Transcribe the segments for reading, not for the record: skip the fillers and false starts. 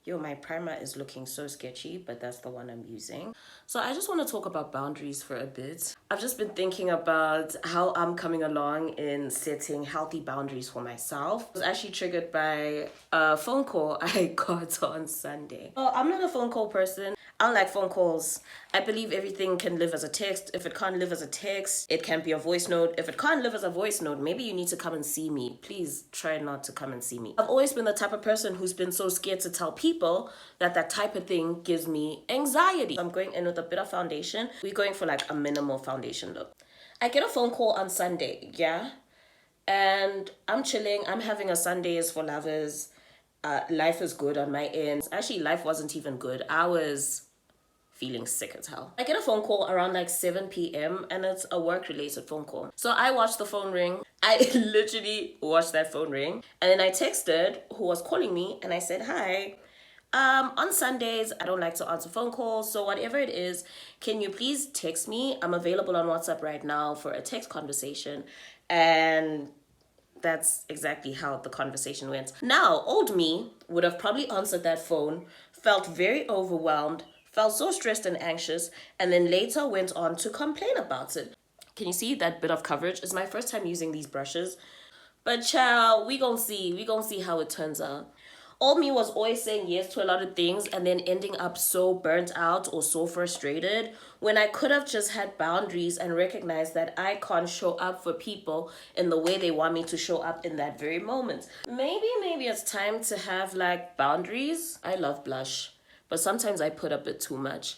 Yo, my primer is looking so sketchy, but that's the one I'm using. So I just want to talk about boundaries for a bit. I've just been thinking about how I'm coming along in setting healthy boundaries for myself. I was actually triggered by a phone call I got on Sunday. Well, I'm not a phone call person. I don't like phone calls. I believe everything can live as a text. If it can't live as a text, it can be a voice note. If it can't live as a voice note, maybe you need to come and see me. Please try not to come and see me. I've always been the type of person who's been so scared to tell people that type of thing gives me anxiety. I'm going in with a bit of foundation. We're going for like a minimal foundation look. I get a phone call on Sunday, yeah? And I'm chilling. I'm having a Sundays for lovers. Life is good on my end. Actually, life wasn't even good. I was feeling sick as hell. I get a phone call around like 7 p.m. and it's a work-related phone call. So I watched the phone ring. I literally watched that phone ring. And then I texted who was calling me and I said, hi. On Sundays, I don't like to answer phone calls. So whatever it is, can you please text me? I'm available on WhatsApp right now for a text conversation. And that's exactly how the conversation went. Now, old me would have probably answered that phone, felt very overwhelmed, felt so stressed and anxious, and then later went on to complain about it. Can you see that bit of coverage? It's my first time using these brushes. But child, we gon' see how it turns out. Old me was always saying yes to a lot of things and then ending up so burnt out or so frustrated when I could have just had boundaries and recognized that I can't show up for people in the way they want me to show up in that very moment. Maybe it's time to have like boundaries. I love blush, but sometimes I put a bit too much.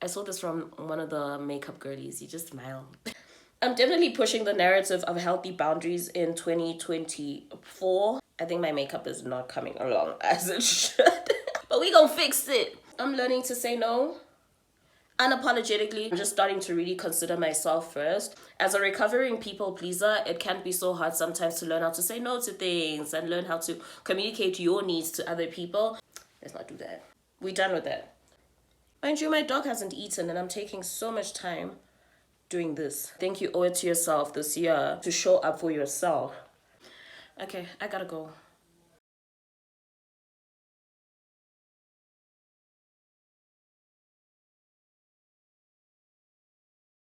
I saw this from one of the makeup girlies. You just smile. I'm definitely pushing the narrative of healthy boundaries in 2024. I think my makeup is not coming along as it should. But we gonna fix it. I'm learning to say no unapologetically. I'm just starting to really consider myself first. As a recovering people pleaser, it can be so hard sometimes to learn how to say no to things and learn how to communicate your needs to other people. Let's not do that. We're done with that. Mind you, my dog hasn't eaten and I'm taking so much time doing this. I think you owe it to yourself this year to show up for yourself. Okay, I gotta go.